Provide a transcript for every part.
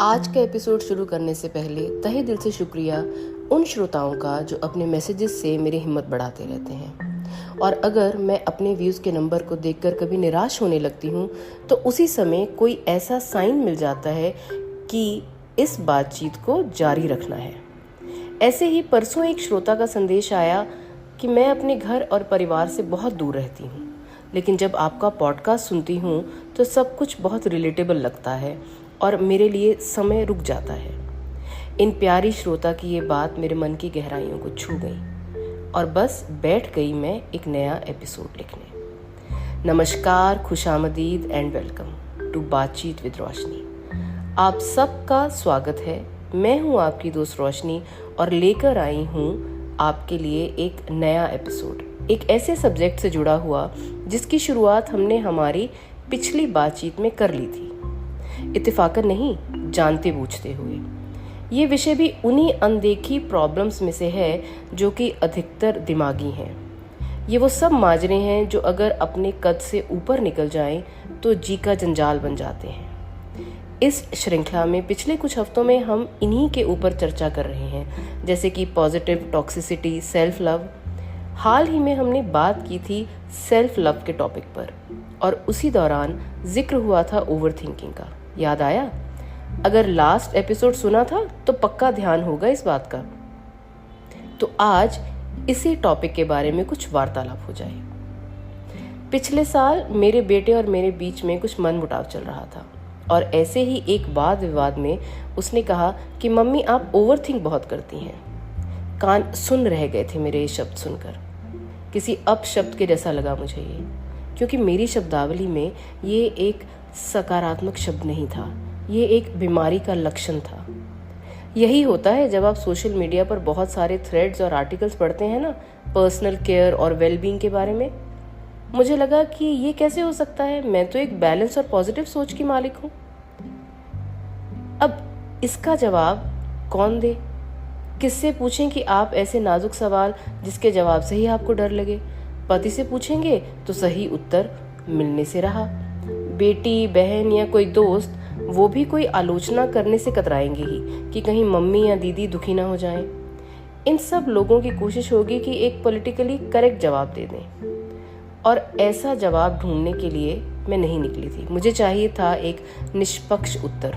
आज का एपिसोड शुरू करने से पहले तहे दिल से शुक्रिया उन श्रोताओं का जो अपने मैसेजेस से मेरी हिम्मत बढ़ाते रहते हैं। और अगर मैं अपने व्यूज़ के नंबर को देखकर कभी निराश होने लगती हूँ तो उसी समय कोई ऐसा साइन मिल जाता है कि इस बातचीत को जारी रखना है। ऐसे ही परसों एक श्रोता का संदेश आया कि मैं अपने घर और परिवार से बहुत दूर रहती हूँ, लेकिन जब आपका पॉडकास्ट सुनती हूँ तो सब कुछ बहुत रिलेटेबल लगता है और मेरे लिए समय रुक जाता है। इन प्यारी श्रोता की ये बात मेरे मन की गहराइयों को छू गई और बस बैठ गई मैं एक नया एपिसोड लिखने। नमस्कार, खुशामदीद एंड वेलकम टू बातचीत विद रोशनी। आप सबका स्वागत है। मैं हूँ आपकी दोस्त रोशनी और लेकर आई हूँ आपके लिए एक नया एपिसोड, एक ऐसे सब्जेक्ट से जुड़ा हुआ जिसकी शुरुआत हमने हमारी पिछली बातचीत में कर ली थी, इत्तेफाकन नहीं, जानते बूझते हुए। ये विषय भी उन्हीं अनदेखी प्रॉब्लम्स में से है जो कि अधिकतर दिमागी हैं। ये वो सब माजरे हैं जो अगर अपने कद से ऊपर निकल जाएं तो जी का जंजाल बन जाते हैं। इस श्रृंखला में पिछले कुछ हफ्तों में हम इन्हीं के ऊपर चर्चा कर रहे हैं, जैसे कि पॉजिटिव टॉक्सिसिटी, सेल्फ लव। हाल ही में हमने बात की थी सेल्फ लव के टॉपिक पर और उसी दौरान जिक्र हुआ था ओवर थिंकिंग का। याद आया? अगर लास्ट एपिसोड सुना था तो पक्का ध्यान होगा इस बात का। तो आज इसी टॉपिक के बारे में कुछ वार्तालाप हो जाए। पिछले साल मेरे बेटे और मेरे बीच में कुछ मनमुटाव चल रहा था और ऐसे ही एक वाद विवाद में उसने कहा कि मम्मी आप ओवर थिंक बहुत करती हैं। कान सुन रह गए थे मेरे ये शब्द सुनकर। किसी अपशब्द के जैसा लगा मुझे ये, क्योंकि मेरी शब्दावली में ये एक सकारात्मक शब्द नहीं था, ये एक बीमारी का लक्षण था। यही होता है जब आप सोशल मीडिया पर बहुत सारे थ्रेड्स और आर्टिकल्स पढ़ते हैं ना, पर्सनल केयर और वेलबींग के बारे में। मुझे लगा कि ये कैसे हो सकता है, मैं तो एक बैलेंस और पॉजिटिव सोच की मालिक हूँ। अब इसका जवाब कौन दे? किससे पूछें कि आप ऐसे नाजुक सवाल जिसके जवाब से ही आपको डर लगे? पति से पूछेंगे तो सही उत्तर मिलने से रहा। बेटी, बहन या कोई दोस्त, वो भी कोई आलोचना करने से कतराएंगे ही कि कहीं मम्मी या दीदी दुखी ना हो जाएं। इन सब लोगों की कोशिश होगी कि एक पॉलिटिकली करेक्ट जवाब दे दें, और ऐसा जवाब ढूंढने के लिए मैं नहीं निकली थी। मुझे चाहिए था एक निष्पक्ष उत्तर।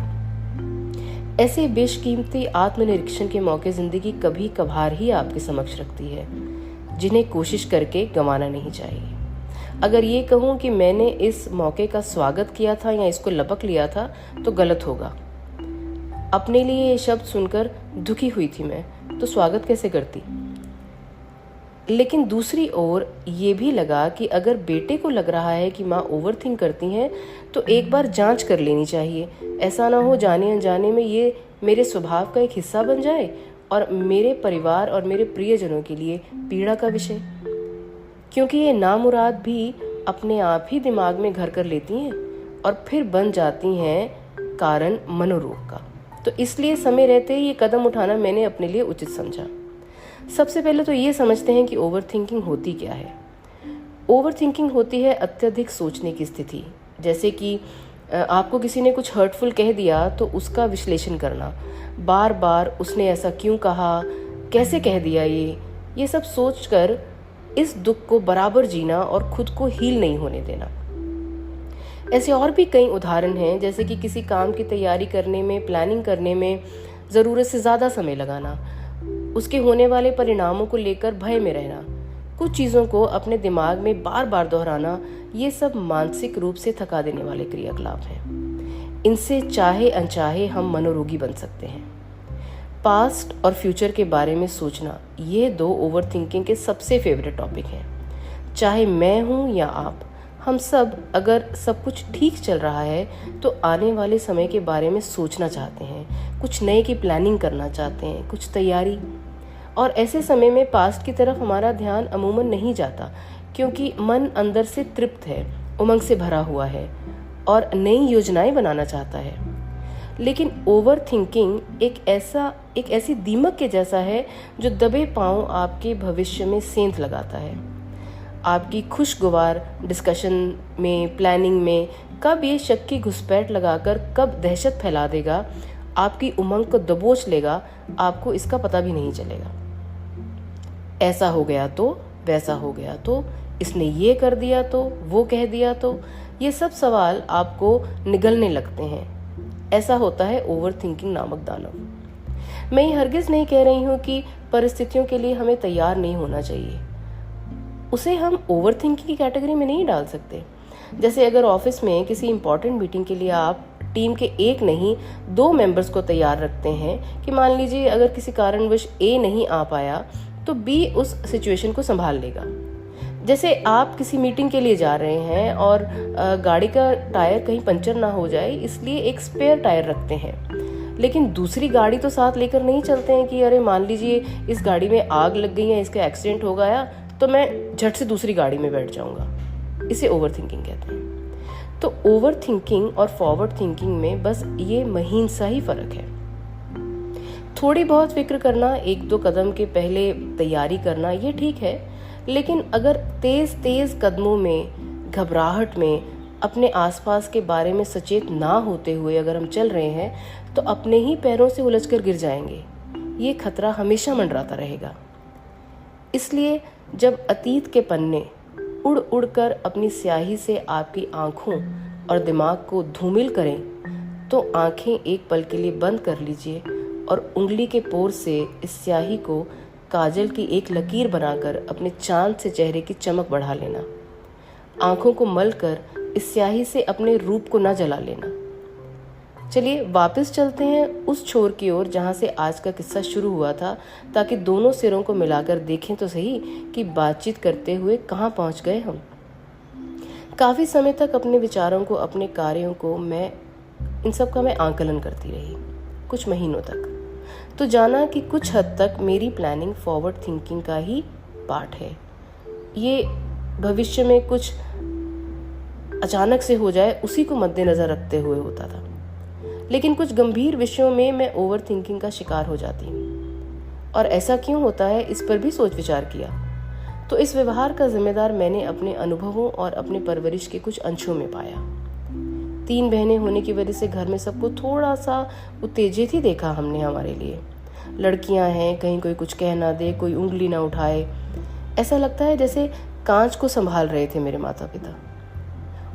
ऐसे बेशकीमती आत्मनिरीक्षण के मौके जिंदगी कभी कभार ही आपके समक्ष रखती है, जिन्हें कोशिश करके गंवाना नहीं चाहिए। अगर ये कहूँ कि मैंने इस मौके का स्वागत किया था या इसको लपक लिया था तो गलत होगा। अपने लिए ये शब्द सुनकर दुखी हुई थी मैं, तो स्वागत कैसे करती? लेकिन दूसरी ओर ये भी लगा कि अगर बेटे को लग रहा है कि माँ ओवर थिंक करती हैं तो एक बार जांच कर लेनी चाहिए। ऐसा ना हो जाने अनजाने में ये मेरे स्वभाव का एक हिस्सा बन जाए और मेरे परिवार और मेरे प्रियजनों के लिए पीड़ा का विषय, क्योंकि ये नामुराद भी अपने आप ही दिमाग में घर कर लेती हैं और फिर बन जाती हैं कारण मनोरोग का। तो इसलिए समय रहते ही ये कदम उठाना मैंने अपने लिए उचित समझा। सबसे पहले तो ये समझते हैं कि ओवर थिंकिंग होती क्या है। ओवर थिंकिंग होती है अत्यधिक सोचने की स्थिति। जैसे कि आपको किसी ने कुछ हर्टफुल कह दिया तो उसका विश्लेषण करना, बार बार उसने ऐसा क्यों कहा, कैसे कह दिया, ये सब सोचकर इस दुख को बराबर जीना और खुद को हील नहीं होने देना। ऐसे और भी कई उदाहरण हैं, जैसे कि किसी काम की तैयारी करने में, प्लानिंग करने में ज़रूरत से ज़्यादा समय लगाना, उसके होने वाले परिणामों को लेकर भय में रहना, कुछ चीज़ों को अपने दिमाग में बार बार दोहराना। ये सब मानसिक रूप से थका देने वाले क्रियाकलाप हैं। इनसे चाहे अनचाहे हम मनोरोगी बन सकते हैं। पास्ट और फ्यूचर के बारे में सोचना, ये दो ओवर थिंकिंग के सबसे फेवरेट टॉपिक हैं। चाहे मैं हूँ या आप, हम सब अगर सब कुछ ठीक चल रहा है तो आने वाले समय के बारे में सोचना चाहते हैं, कुछ नए की प्लानिंग करना चाहते हैं, कुछ तैयारी। और ऐसे समय में पास्ट की तरफ हमारा ध्यान अमूमन नहीं जाता, क्योंकि मन अंदर से तृप्त है, उमंग से भरा हुआ है और नई योजनाएं बनाना चाहता है। लेकिन ओवर थिंकिंग एक ऐसी दीमक के जैसा है जो दबे पांव आपके भविष्य में सेंध लगाता है। आपकी खुशगवार डिस्कशन में, प्लानिंग में कब ये शक की घुसपैठ लगाकर कब दहशत फैला देगा, आपकी उमंग को दबोच लेगा, आपको इसका पता भी नहीं चलेगा। ऐसा हो गया तो, वैसा हो गया तो, इसने ये कर दिया तो, वो कह दिया तो, ये सब सवाल आपको निगलने लगते हैं। ऐसा होता है ओवर थिंकिंग नामक दानव। मैं ये हरगिज नहीं कह रही हूँ कि परिस्थितियों के लिए हमें तैयार नहीं होना चाहिए, उसे हम ओवर थिंकिंग की कैटेगरी में नहीं डाल सकते। जैसे अगर ऑफिस में किसी इंपॉर्टेंट मीटिंग के लिए आप टीम के एक नहीं 2 मेंबर्स को तैयार रखते हैं कि मान लीजिए अगर किसी कारणवश ए नहीं आ पाया तो बी उस सिचुएशन को संभाल लेगा। जैसे आप किसी मीटिंग के लिए जा रहे हैं और गाड़ी का टायर कहीं पंचर ना हो जाए इसलिए एक स्पेयर टायर रखते हैं, लेकिन दूसरी गाड़ी तो साथ लेकर नहीं चलते हैं कि अरे मान लीजिए इस गाड़ी में आग लग गई है, इसका एक्सीडेंट हो गया तो मैं झट से दूसरी गाड़ी में बैठ जाऊंगा। इसे ओवर थिंकिंग कहते हैं। तो ओवर थिंकिंग और फॉरवर्ड थिंकिंग में बस ये महीन सा ही फर्क है। थोड़ी बहुत फिक्र करना, 1-2 कदम के पहले तैयारी करना, ये ठीक है, लेकिन अगर तेज कदमों में, घबराहट में, अपने आसपास के बारे में सचेत ना होते हुए अगर हम चल रहे हैं तो अपने ही पैरों से उलझकर गिर जाएंगे। ये खतरा हमेशा मंडराता रहेगा। इसलिए जब अतीत के पन्ने उड़ उड़ कर अपनी स्याही से आपकी आंखों और दिमाग को धूमिल करें तो आंखें एक पल के लिए बंद कर लीजिए और उंगली के पोर से इस स्याही को काजल की एक लकीर बनाकर अपने चांद से चेहरे की चमक बढ़ा लेना। आंखों को मलकर इस स्याही से अपने रूप को न जला लेना। चलिए वापस चलते हैं उस छोर की ओर जहाँ से आज का किस्सा शुरू हुआ था, ताकि दोनों सिरों को मिलाकर देखें तो सही कि बातचीत करते हुए कहाँ पहुँच गए हम। काफ़ी समय तक अपने विचारों को, अपने कार्यों को इन सब का मैं आंकलन करती रही, कुछ महीनों तक। तो जाना कि कुछ हद तक मेरी प्लानिंग फॉरवर्ड थिंकिंग का ही पार्ट है। ये भविष्य में कुछ अचानक से हो जाए उसी को मद्देनज़र रखते हुए होता था, लेकिन कुछ गंभीर विषयों में मैं ओवर थिंकिंग का शिकार हो जाती हूँ। और ऐसा क्यों होता है, इस पर भी सोच विचार किया। तो इस व्यवहार का जिम्मेदार मैंने अपने अनुभवों और अपने परवरिश के कुछ अंशों में पाया। 3 बहनें होने की वजह से घर में सबको थोड़ा सा उत्तेजित ही देखा हमने हमारे लिए। लड़कियां हैं, कहीं कोई कुछ कह ना दे, कोई उंगली ना उठाए, ऐसा लगता है जैसे कांच को संभाल रहे थे मेरे माता पिता।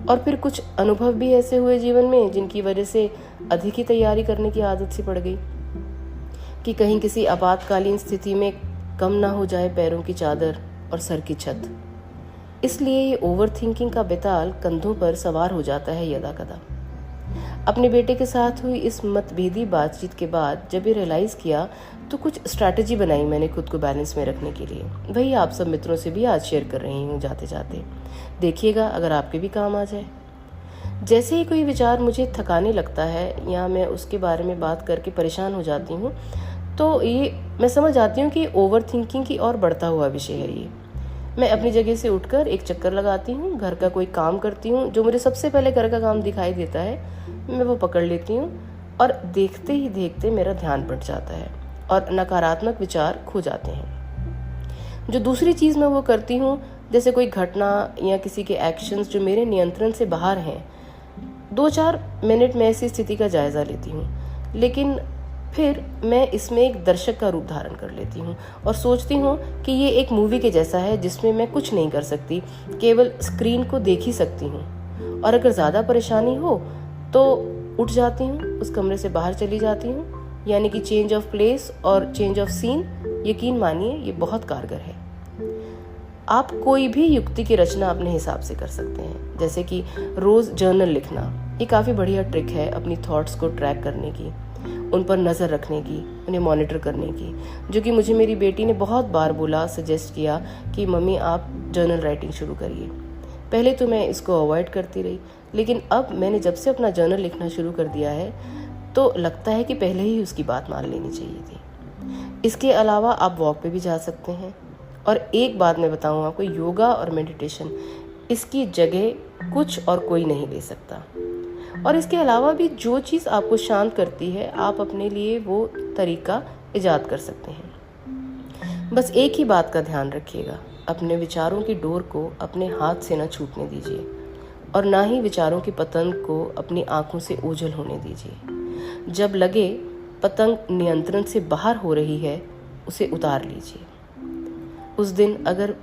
और फिर कुछ अनुभव भी ऐसे हुए जीवन में जिनकी वजह से अधिक ही तैयारी करने की आदत सी पड़ गई कि कहीं किसी आपातकालीन स्थिति में कम ना हो जाए पैरों की चादर और सर की छत। इसलिए ये ओवर थिंकिंग का बेताल कंधों पर सवार हो जाता है यदा कदा। अपने बेटे के साथ हुई इस मतभेदी बातचीत के बाद जब ये रियलाइज़ किया तो कुछ स्ट्रैटेजी बनाई मैंने खुद को बैलेंस में रखने के लिए। वही आप सब मित्रों से भी आज शेयर कर रही हूँ जाते जाते। देखिएगा अगर आपके भी काम आ जाए। जैसे ही कोई विचार मुझे थकाने लगता है या मैं उसके बारे में बात करके परेशान हो जाती हूँ तो ये मैं समझ आती हूँ कि ओवर थिंकिंग की और बढ़ता हुआ विषय है ये। मैं अपनी जगह से उठकर एक चक्कर लगाती हूँ, घर का कोई काम करती हूँ, जो मुझे सबसे पहले घर का काम दिखाई देता है मैं वो पकड़ लेती हूँ और देखते ही देखते मेरा ध्यान बढ़ जाता है और नकारात्मक विचार खो जाते हैं। जो दूसरी चीज़ मैं वो करती हूँ, जैसे कोई घटना या किसी के एक्शंस जो मेरे नियंत्रण से बाहर हैं, 2-4 मिनट में ऐसी स्थिति का जायज़ा लेती हूँ, लेकिन फिर मैं इसमें एक दर्शक का रूप धारण कर लेती हूँ और सोचती हूँ कि ये एक मूवी के जैसा है जिसमें मैं कुछ नहीं कर सकती, केवल स्क्रीन को देख ही सकती हूँ। और अगर ज़्यादा परेशानी हो तो उठ जाती हूँ, उस कमरे से बाहर चली जाती हूँ, यानी कि चेंज ऑफ प्लेस और चेंज ऑफ सीन। यकीन मानिए ये बहुत कारगर है। आप कोई भी युक्ति की रचना अपने हिसाब से कर सकते हैं, जैसे कि रोज़ जर्नल लिखना। ये काफ़ी बढ़िया ट्रिक है अपनी थॉट्स को ट्रैक करने की, उन पर नज़र रखने की, उन्हें मॉनिटर करने की, जो कि मुझे मेरी बेटी ने बहुत बार बोला, सजेस्ट किया कि मम्मी आप जर्नल राइटिंग शुरू करिए। पहले तो मैं इसको अवॉइड करती रही, लेकिन अब मैंने जब से अपना जर्नल लिखना शुरू कर दिया है तो लगता है कि पहले ही उसकी बात मान लेनी चाहिए थी। इसके अलावा आप वॉक पे भी जा सकते हैं। और एक बात मैं बताऊँ आपको, योगा और मेडिटेशन, इसकी जगह कुछ और कोई नहीं ले सकता। और इसके अलावा भी जो चीज़ आपको शांत करती है, आप अपने लिए वो तरीका इजाद कर सकते हैं। बस एक ही बात का ध्यान रखिएगा, अपने विचारों की डोर को अपने हाथ से न छूटने दीजिए और ना ही विचारों की पतंग को अपनी आंखों से ओझल होने दीजिए। जब लगे पतंग नियंत्रण से बाहर हो रही है उसे उतार लीजिए। उस दिन अगर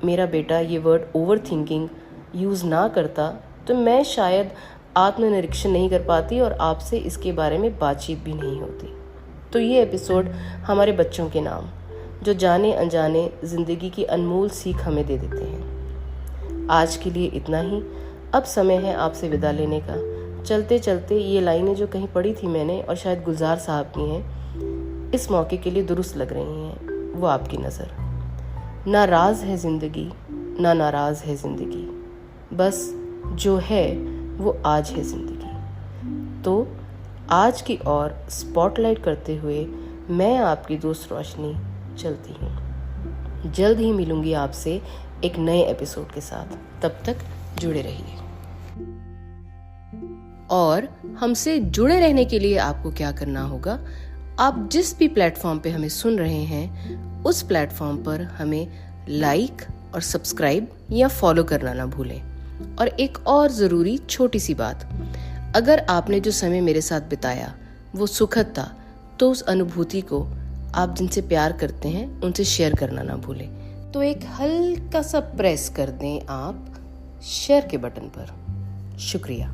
मेरा बेटा ये वर्ड ओवर थिंकिंग यूज़ ना करता तो मैं शायद आत्मनिरीक्षण नहीं कर पाती और आपसे इसके बारे में बातचीत भी नहीं होती। तो ये एपिसोड हमारे बच्चों के नाम, जो जाने अनजाने ज़िंदगी की अनमोल सीख हमें दे देते हैं। आज के लिए इतना ही। अब समय है आपसे विदा लेने का। चलते चलते ये लाइनें जो कहीं पढ़ी थी मैंने और शायद गुलजार साहब की हैं, इस मौके के लिए दुरुस्त लग रही हैं। वो आपकी नज़र। ना राज है ज़िंदगी, ना नाराज़ है ज़िंदगी, बस जो है वो आज है ज़िंदगी। तो आज की ओर स्पॉटलाइट करते हुए मैं आपकी दोस्त रोशनी चलती हूँ। जल्द ही मिलूंगी आपसे एक नए एपिसोड के साथ। तब तक जुड़े रहिए। और हमसे जुड़े रहने के लिए आपको क्या करना होगा, आप जिस भी प्लेटफॉर्म पे हमें सुन रहे हैं उस प्लेटफॉर्म पर हमें लाइक और सब्सक्राइब या फॉलो करना ना भूलें। और एक और ज़रूरी छोटी सी बात, अगर आपने जो समय मेरे साथ बिताया वो सुखद था तो उस अनुभूति को आप जिनसे प्यार करते हैं उनसे शेयर करना ना भूलें। तो एक हल्का सा प्रेस कर दें आप शेयर के बटन पर। शुक्रिया।